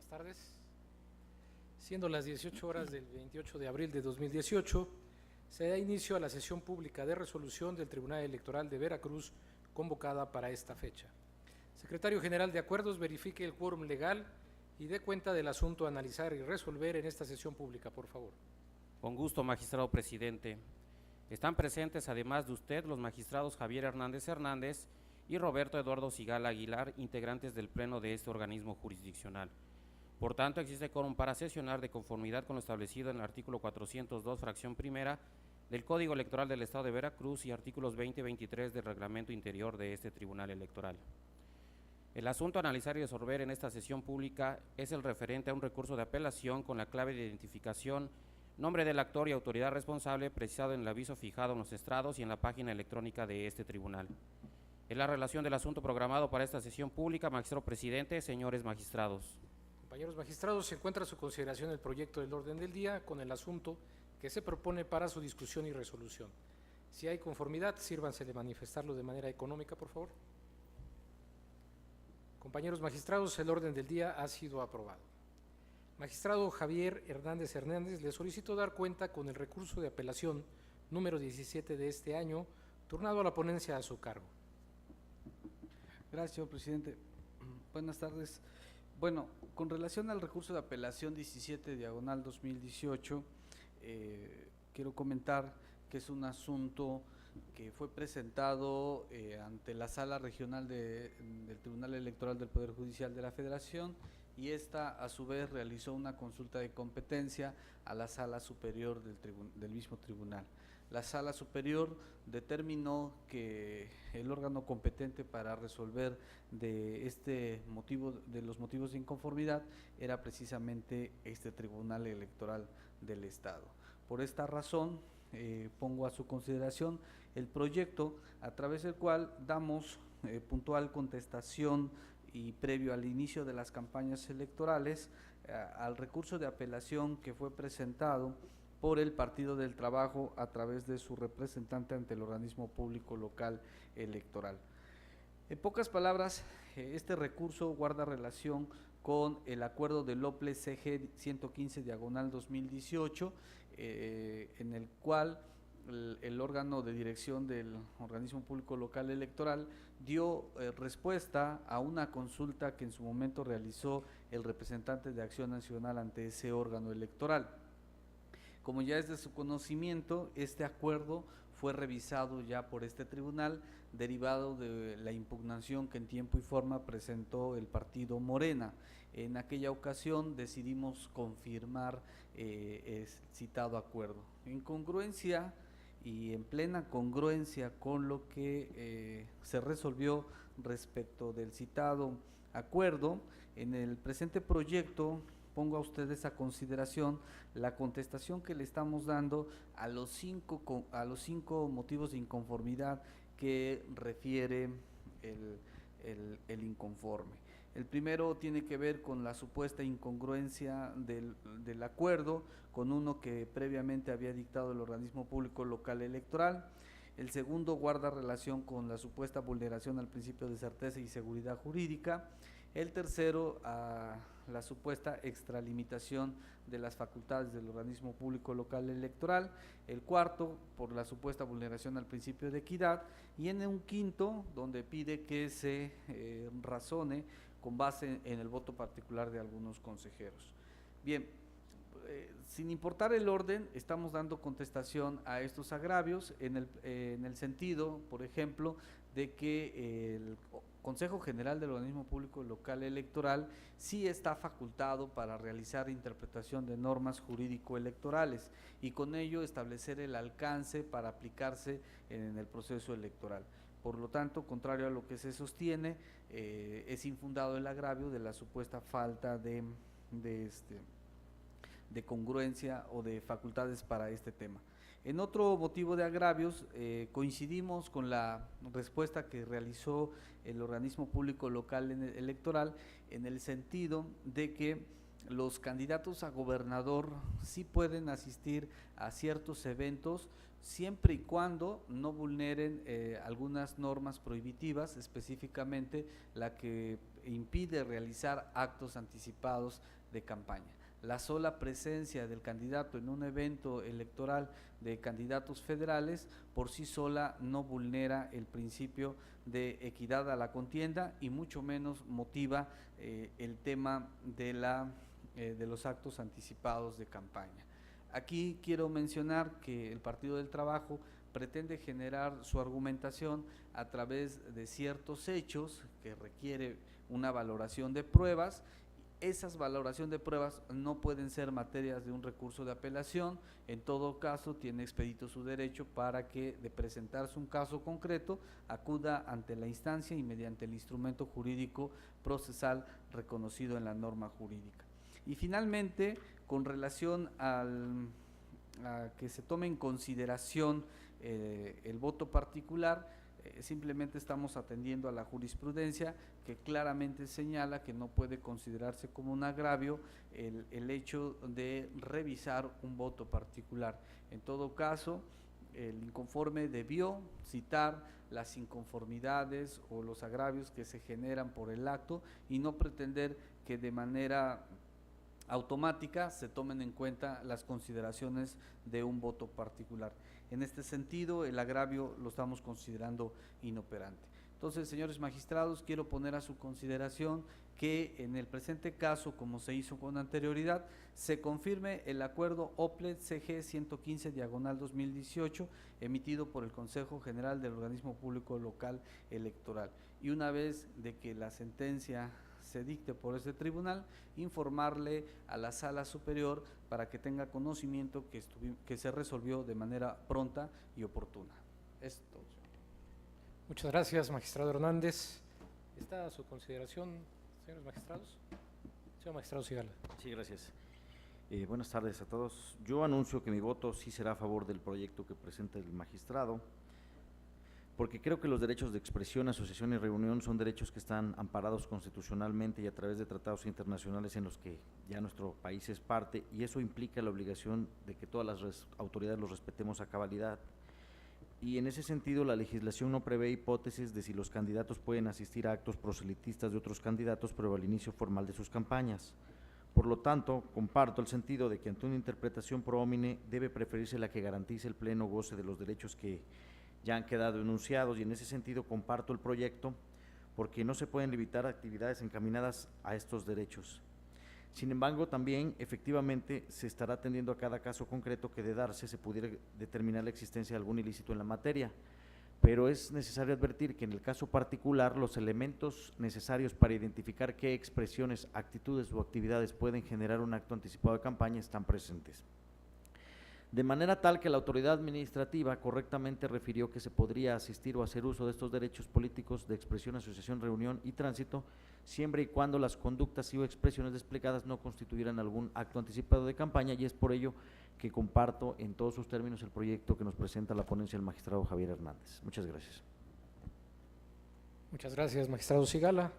Buenas tardes. Siendo las 18 horas del 28 de abril de 2018, se da inicio a la sesión pública de resolución del Tribunal Electoral de Veracruz convocada para esta fecha. Secretario General de Acuerdos, verifique el quórum legal y dé cuenta del asunto a analizar y resolver en esta sesión pública, por favor. Con gusto, magistrado presidente. Están presentes, además de usted, los magistrados Javier Hernández Hernández y Roberto Eduardo Sigala Aguilar, integrantes del Pleno de este organismo jurisdiccional. Por tanto, existe quórum para sesionar de conformidad con lo establecido en el artículo 402, fracción primera, del Código Electoral del Estado de Veracruz y artículos 20 y 23 del Reglamento Interior de este Tribunal Electoral. El asunto a analizar y resolver en esta sesión pública es el referente a un recurso de apelación con la clave de identificación, nombre del actor y autoridad responsable precisado en el aviso fijado en los estrados y en la página electrónica de este tribunal. En la relación del asunto programado para esta sesión pública, magistrado presidente, señores magistrados. Compañeros magistrados, se encuentra a su consideración el proyecto del orden del día con el asunto que se propone para su discusión y resolución. Si hay conformidad, sírvanse de manifestarlo de manera económica, por favor. Compañeros magistrados, el orden del día ha sido aprobado. Magistrado Javier Hernández Hernández, le solicito dar cuenta con el recurso de apelación número 17 de este año, turnado a la ponencia a su cargo. Gracias, señor presidente. Buenas tardes. Bueno, con relación al recurso de apelación 17/2018, quiero comentar que es un asunto que fue presentado ante la Sala Regional del Tribunal Electoral del Poder Judicial de la Federación, y esta a su vez realizó una consulta de competencia a la Sala Superior del mismo tribunal. La Sala Superior determinó que el órgano competente para resolver de los motivos de inconformidad era precisamente este Tribunal Electoral del Estado. Por esta razón, pongo a su consideración el proyecto a través del cual damos puntual contestación y previo al inicio de las campañas electorales al recurso de apelación que fue presentado por el Partido del Trabajo a través de su representante ante el organismo público local electoral. En pocas palabras, este recurso guarda relación con el acuerdo del OPLE CG 115/2018, en el cual el órgano de dirección del organismo público local electoral dio respuesta a una consulta que en su momento realizó el representante de Acción Nacional ante ese órgano electoral. Como ya es de su conocimiento, este acuerdo fue revisado ya por este tribunal, derivado de la impugnación que en tiempo y forma presentó el partido Morena. En aquella ocasión decidimos confirmar el citado acuerdo. En congruencia y en plena congruencia con lo que se resolvió respecto del citado acuerdo, en el presente proyecto pongo a ustedes a consideración la contestación que le estamos dando a los cinco motivos de inconformidad que refiere el inconforme. El primero tiene que ver con la supuesta incongruencia del acuerdo con uno que previamente había dictado el organismo público local electoral. El segundo guarda relación con la supuesta vulneración al principio de certeza y seguridad jurídica. El tercero, a la supuesta extralimitación de las facultades del organismo público local electoral. El cuarto, por la supuesta vulneración al principio de equidad. Y en un quinto, donde pide que se razone con base en el voto particular de algunos consejeros. Bien, sin importar el orden, estamos dando contestación a estos agravios en el sentido, por ejemplo, de que el Consejo General del Organismo Público Local Electoral sí está facultado para realizar interpretación de normas jurídico-electorales y con ello establecer el alcance para aplicarse en el proceso electoral. Por lo tanto, contrario a lo que se sostiene, es infundado el agravio de la supuesta falta de congruencia o de facultades para este tema. En otro motivo de agravios, coincidimos con la respuesta que realizó el organismo público local electoral en el sentido de que los candidatos a gobernador sí pueden asistir a ciertos eventos siempre y cuando no vulneren algunas normas prohibitivas, específicamente la que impide realizar actos anticipados de campaña. La sola presencia del candidato en un evento electoral de candidatos federales por sí sola no vulnera el principio de equidad a la contienda y mucho menos motiva el tema de los actos anticipados de campaña. Aquí quiero mencionar que el Partido del Trabajo pretende generar su argumentación a través de ciertos hechos que requiere una valoración de pruebas. Esas valoraciones de pruebas no pueden ser materias de un recurso de apelación, en todo caso tiene expedito su derecho para que, de presentarse un caso concreto, acuda ante la instancia y mediante el instrumento jurídico procesal reconocido en la norma jurídica. Y finalmente, con relación a que se tome en consideración el voto particular, simplemente estamos atendiendo a la jurisprudencia que claramente señala que no puede considerarse como un agravio el hecho de revisar un voto particular. En todo caso, el inconforme debió citar las inconformidades o los agravios que se generan por el acto y no pretender que de manera automática se tomen en cuenta las consideraciones de un voto particular. En este sentido, el agravio lo estamos considerando inoperante. Entonces, señores magistrados, quiero poner a su consideración que en el presente caso, como se hizo con anterioridad, se confirme el acuerdo OPLED CG 115/2018 emitido por el Consejo General del Organismo Público Local Electoral. Y una vez de que la sentencia se dicte por este tribunal, informarle a la Sala Superior para que tenga conocimiento que se resolvió de manera pronta y oportuna. Es todo. Muchas gracias, magistrado Hernández. ¿Está a su consideración, señores magistrados? Señor magistrado Sigala. Sí, gracias. Buenas tardes a todos. Yo anuncio que mi voto sí será a favor del proyecto que presenta el magistrado, porque creo que los derechos de expresión, asociación y reunión son derechos que están amparados constitucionalmente y a través de tratados internacionales en los que ya nuestro país es parte, y eso implica la obligación de que todas las autoridades los respetemos a cabalidad. Y en ese sentido, la legislación no prevé hipótesis de si los candidatos pueden asistir a actos proselitistas de otros candidatos previo al inicio formal de sus campañas. Por lo tanto, comparto el sentido de que ante una interpretación pro homine debe preferirse la que garantice el pleno goce de los derechos que ya han quedado enunciados, y en ese sentido comparto el proyecto porque no se pueden limitar actividades encaminadas a estos derechos. Sin embargo, también efectivamente se estará atendiendo a cada caso concreto que de darse se pudiera determinar la existencia de algún ilícito en la materia, pero es necesario advertir que en el caso particular los elementos necesarios para identificar qué expresiones, actitudes o actividades pueden generar un acto anticipado de campaña están presentes. De manera tal que la autoridad administrativa correctamente refirió que se podría asistir o hacer uso de estos derechos políticos de expresión, asociación, reunión y tránsito, siempre y cuando las conductas y o expresiones desplegadas no constituyeran algún acto anticipado de campaña, y es por ello que comparto en todos sus términos el proyecto que nos presenta la ponencia del magistrado Javier Hernández. Muchas gracias. Muchas gracias, magistrado Sigala.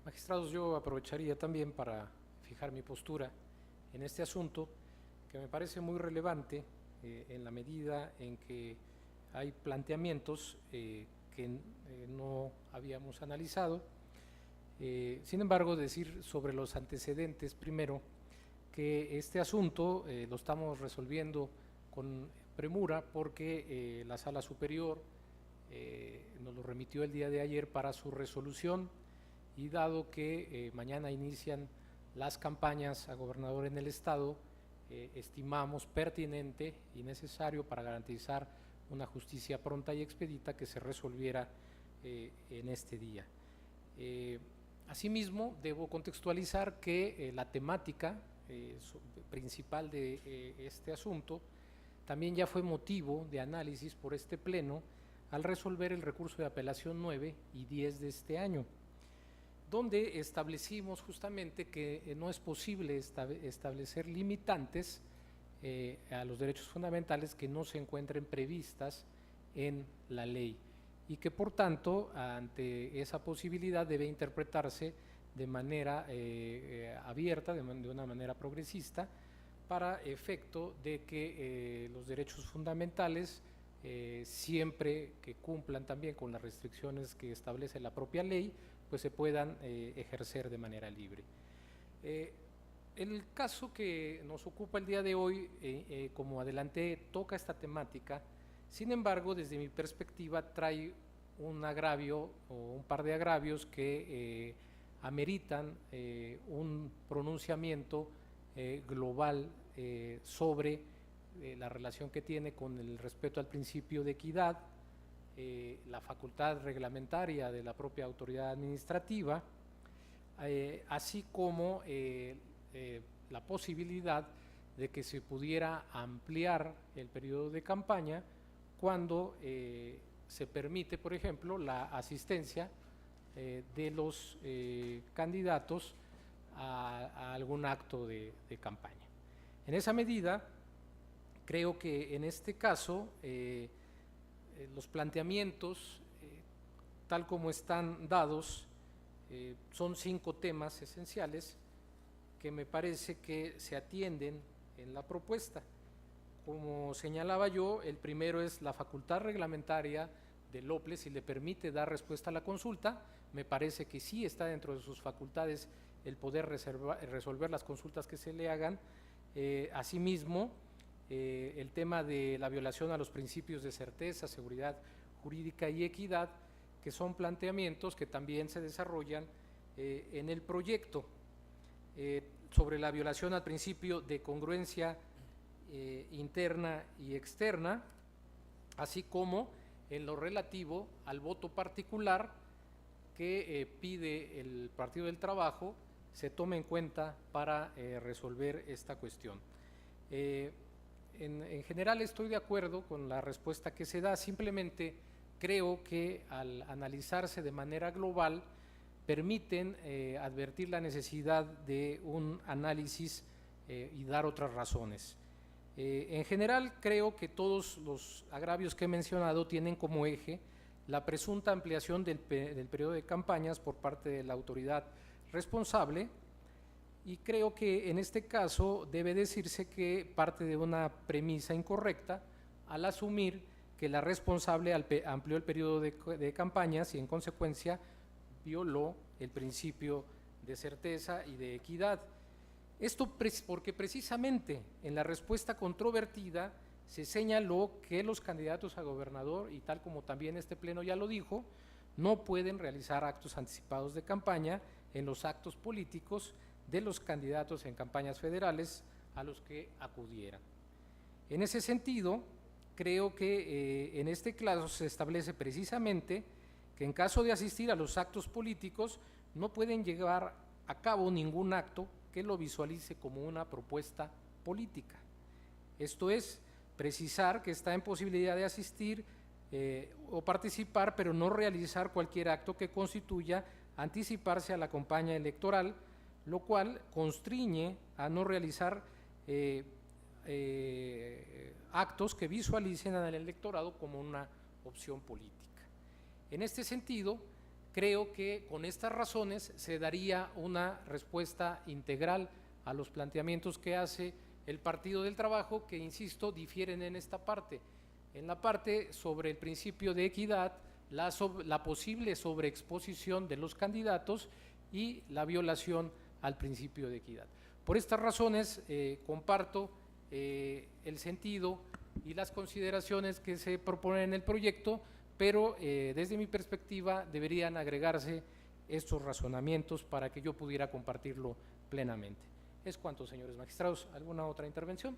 Magistrados, yo aprovecharía también para fijar mi postura en este asunto, que me parece muy relevante en la medida en que hay planteamientos que no habíamos analizado. Sin embargo, decir sobre los antecedentes primero que este asunto lo estamos resolviendo con premura porque la Sala Superior nos lo remitió el día de ayer para su resolución, y dado que mañana inician las campañas a gobernador en el estado, estimamos pertinente y necesario para garantizar una justicia pronta y expedita que se resolviera en este día. Asimismo, debo contextualizar que la temática principal de este asunto también ya fue motivo de análisis por este pleno al resolver el recurso de apelación 9 y 10 de este año, donde establecimos justamente que no es posible establecer limitantes a los derechos fundamentales que no se encuentren previstas en la ley, y que por tanto ante esa posibilidad debe interpretarse de manera abierta, de una manera progresista, para efecto de que los derechos fundamentales, siempre que cumplan también con las restricciones que establece la propia ley, pues se puedan ejercer de manera libre. El caso que nos ocupa el día de hoy, como adelanté, toca esta temática. Sin embargo, desde mi perspectiva, trae un agravio o un par de agravios que ameritan un pronunciamiento global sobre la relación que tiene con el respeto al principio de equidad, la facultad reglamentaria de la propia autoridad administrativa, así como la posibilidad de que se pudiera ampliar el periodo de campaña cuando se permite, por ejemplo, la asistencia de los candidatos a algún acto de campaña. En esa medida, creo que en este caso los planteamientos, tal como están dados, son 5 temas esenciales que me parece que se atienden en la propuesta. Como señalaba yo, el primero es la facultad reglamentaria del OPLE, si le permite dar respuesta a la consulta. Me parece que sí está dentro de sus facultades el poder resolver las consultas que se le hagan. Asimismo, el tema de la violación a los principios de certeza, seguridad jurídica y equidad, que son planteamientos que también se desarrollan en el proyecto. Sobre la violación al principio de congruencia interna y externa, así como en lo relativo al voto particular que pide el Partido del Trabajo se tome en cuenta para resolver esta cuestión. En general estoy de acuerdo con la respuesta que se da, simplemente creo que al analizarse de manera global permiten advertir la necesidad de un análisis y dar otras razones. En general creo que todos los agravios que he mencionado tienen como eje la presunta ampliación del periodo de campañas por parte de la autoridad responsable, y creo que en este caso debe decirse que parte de una premisa incorrecta al asumir que la responsable amplió el periodo de campañas y en consecuencia violó el principio de certeza y de equidad. Esto porque precisamente en la respuesta controvertida se señaló que los candidatos a gobernador, y tal como también este pleno ya lo dijo, no pueden realizar actos anticipados de campaña en los actos políticos de los candidatos en campañas federales a los que acudieran. En ese sentido, creo que en este caso se establece precisamente que en caso de asistir a los actos políticos no pueden llevar a cabo ningún acto que lo visualice como una propuesta política. Esto es, precisar que está en posibilidad de asistir o participar, pero no realizar cualquier acto que constituya anticiparse a la campaña electoral, lo cual constriñe a no realizar actos que visualicen al electorado como una opción política. En este sentido, creo que con estas razones se daría una respuesta integral a los planteamientos que hace el Partido del Trabajo, que, insisto, difieren en esta parte. En la parte sobre el principio de equidad, la posible sobreexposición de los candidatos y la violación al principio de equidad. Por estas razones, comparto el sentido y las consideraciones que se proponen en el proyecto, pero desde mi perspectiva deberían agregarse estos razonamientos para que yo pudiera compartirlo plenamente. Es cuanto, señores magistrados. ¿Alguna otra intervención?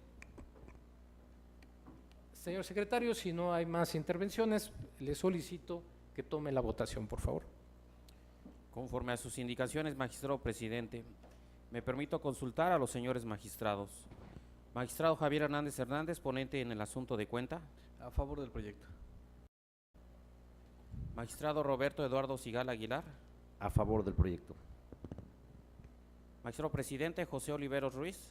Señor secretario, si no hay más intervenciones, le solicito que tome la votación, por favor. Conforme a sus indicaciones, magistrado presidente, me permito consultar a los señores magistrados. Magistrado Javier Hernández Hernández, ponente en el asunto de cuenta. A favor del proyecto. Magistrado Roberto Eduardo Sigala Aguilar. A favor del proyecto. Magistrado presidente José Oliveros Ruiz.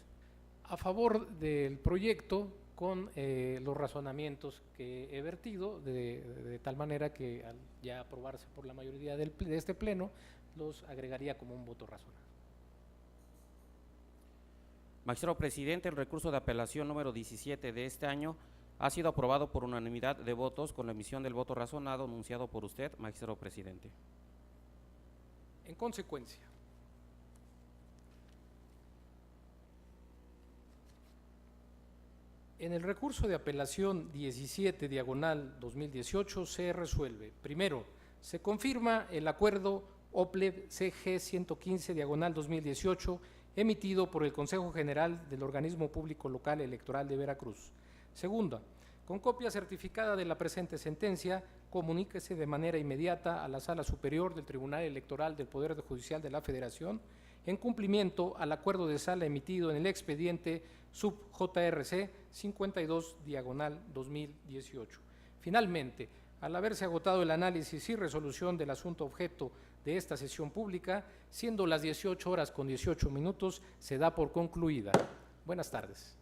A favor del proyecto, con los razonamientos que he vertido, de tal manera que al ya aprobarse por la mayoría de este pleno, los agregaría como un voto razonable. Magistrado presidente, el recurso de apelación número 17 de este año ha sido aprobado por unanimidad de votos con la emisión del voto razonado anunciado por usted, magistrado presidente. En consecuencia, en el recurso de apelación 17/2018 se resuelve: primero, se confirma el acuerdo OPLEB CG 115/2018 emitido por el Consejo General del Organismo Público Local Electoral de Veracruz. Segunda, con copia certificada de la presente sentencia, comuníquese de manera inmediata a la Sala Superior del Tribunal Electoral del Poder Judicial de la Federación en cumplimiento al acuerdo de sala emitido en el expediente sub-JRC 52/2018. Finalmente, al haberse agotado el análisis y resolución del asunto objeto de esta sesión pública, siendo las 18:18, se da por concluida. Buenas tardes.